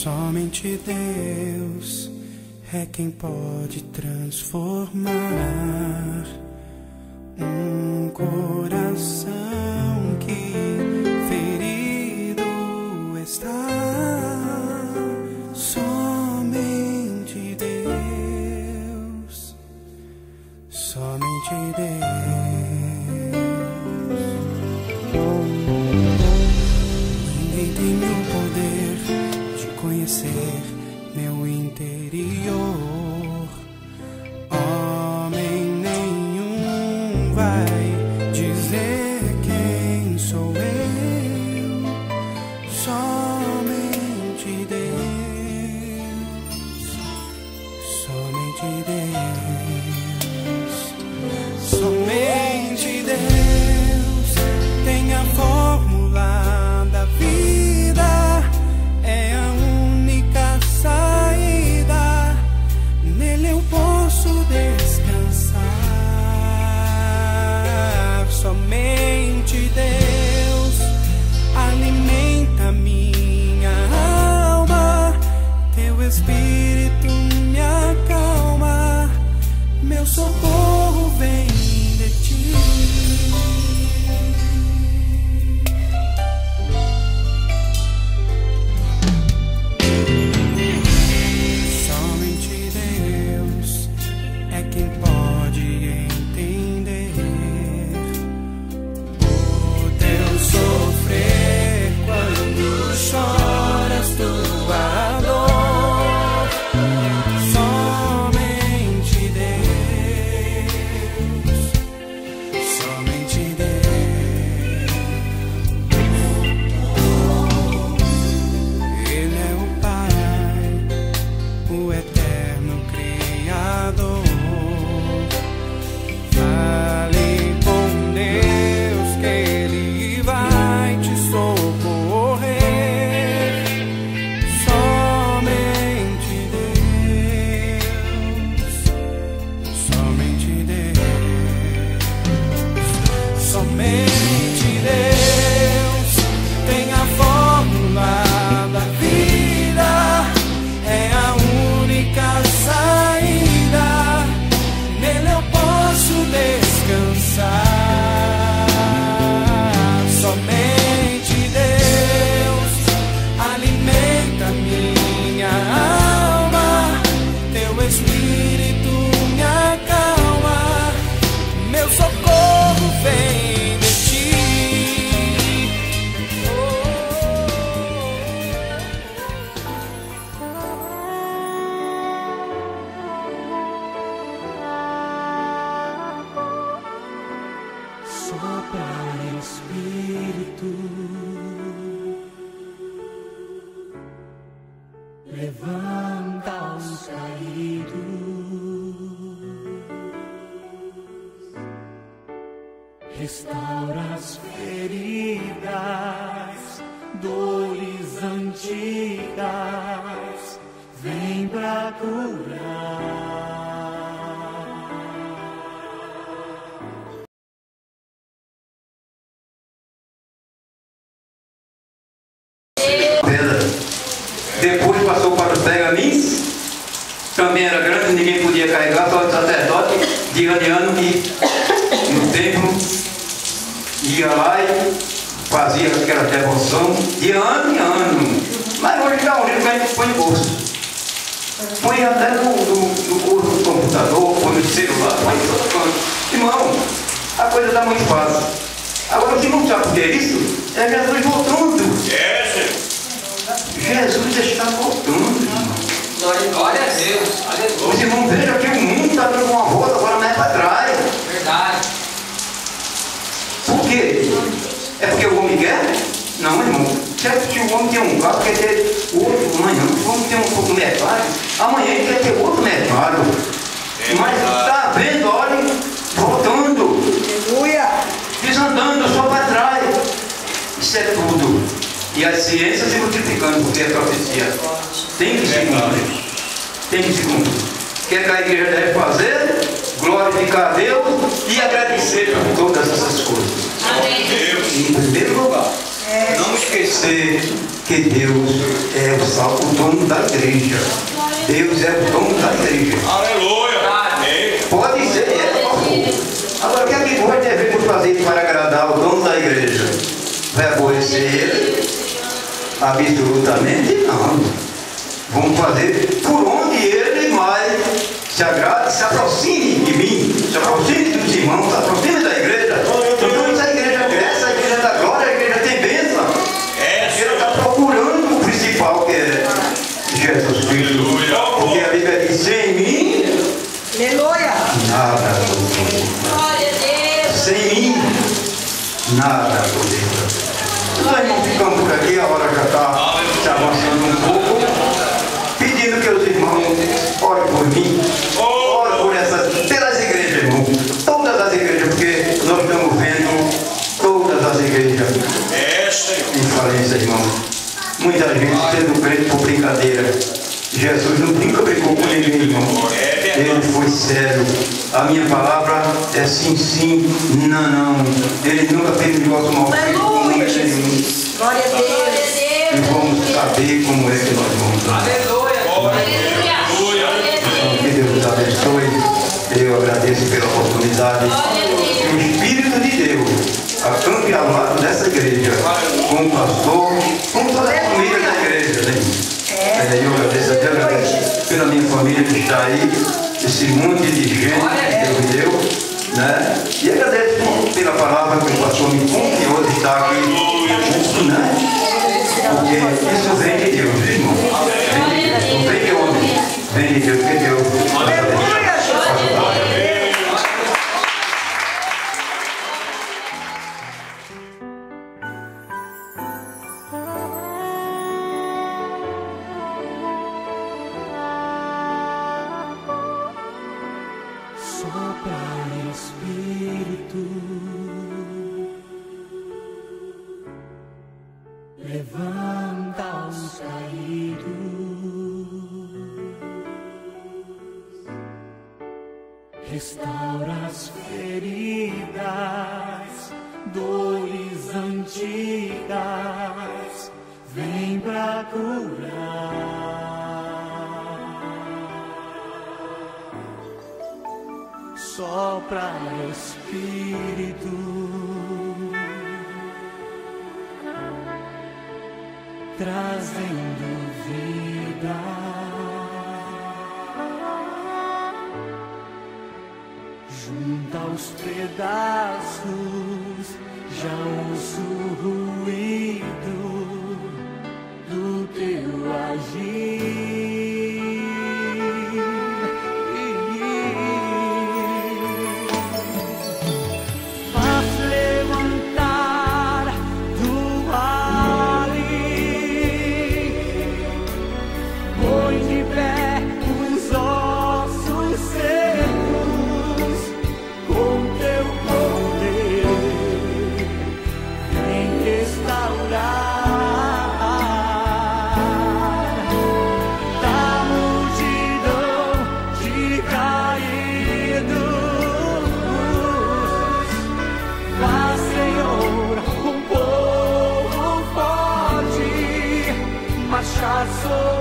Somente Deus é quem pode transformar um coração que ferido está. Somente Deus, somente Deus. Ninguém tem o poder de conhecer meu interior. Homem nenhum vai dizer quem sou eu. Somente Deus, somente Deus, somente Deus tem a fórmula da vida. É a única saída, nele eu posso descansar. Somente Deus alimenta minha alma, teu Espírito me acalma, meu socorro vem de ti. Levanta os caídos, restaura as feridas, dores antigas, vem pra curar. Depois passou para os pergaminhos, também era grande, ninguém podia carregar, só o sacerdote de ano em ano que no templo ia lá e fazia aquela devoção de ano em ano. Mas hoje já o livro a gente põe no bolso, põe até no curso do computador, põe no celular, põe em todo canto. Irmão, a coisa está muito fácil. Agora, se não sabe o que é isso, é Jesus voltando. Jesus está voltando, irmão. Glória a Deus, aleluia. Os irmãos vejam que o mundo está dando uma volta, agora não é para trás. Verdade. Por quê? É porque o homem quer? Não, irmão. Certo que o homem tem um carro, quer ter outro amanhã. O homem tem um mercado, amanhã ele quer ter outro mercado. Mas está vendo, olha, voltando. Aleluia. Desandando só para trás. Isso é tudo. E as ciências se multiplicando, porque a profecia tem que se cumprir. Tem que se cumprir. O que é que a igreja deve fazer? Glorificar a Deus e agradecer por todas essas coisas. Amém. Em primeiro lugar. Não esquecer que Deus é o dono da igreja. Deus é o dono da igreja. Aleluia. Amém. Pode ser, Agora, o que é que nós devemos fazer para agradar o dono da igreja? Vai aborrecer ele? Absolutamente não. Vamos fazer por onde ele mais se agrade, se aproxime de mim, se aproxime dos irmãos, se aproxime da igreja. Então, a igreja cresce, a igreja da glória, a igreja tem bênção. Ele está procurando o principal, que é Jesus Cristo. Porque a Bíblia diz: sem mim, aleluia, nada podeis. Sem mim, nada podeis. Nós irmãos ficamos por aqui, a hora já está se avançando um pouco, pedindo que os irmãos orem por mim, orem por pelas igrejas, irmão, todas as igrejas, porque nós estamos vendo todas as igrejas em falência, irmão. Muita gente sendo crente por brincadeira. Jesus nunca brincou com ninguém, irmão. Ele foi sério. A minha palavra é sim, sim, não, não. Ele nunca fez negócio mal feito com ninguém. Glória a Deus. E vamos saber como é que nós vamos. Aleluia. Que Deus nos abençoe. Eu agradeço pela oportunidade. Que o Espírito de Deus acampe ao lado dessa igreja, com o pastor, com toda a família da igreja. Né? Eu agradeço, até agradeço pela minha família que está aí, esse monte de gente que Deus me deu, né? E agradeço pela palavra que o pastor me confiou de estar aqui, né? Porque isso vem de Deus, irmão. Vem de Deus, não vem de homem, vem de Deus, porque Deus. Levanta os caídos, restaura as feridas, dores antigas, vem pra curar. Sopra Espírito, trazendo vida, junta os pedaços, já ouço o ruído do teu agir. Faz levantar do vale, põe de pé os ossos secos, com teu poder vem restaurar. Da multidão de caídos, faz, Senhor, um povo forte marchar sobre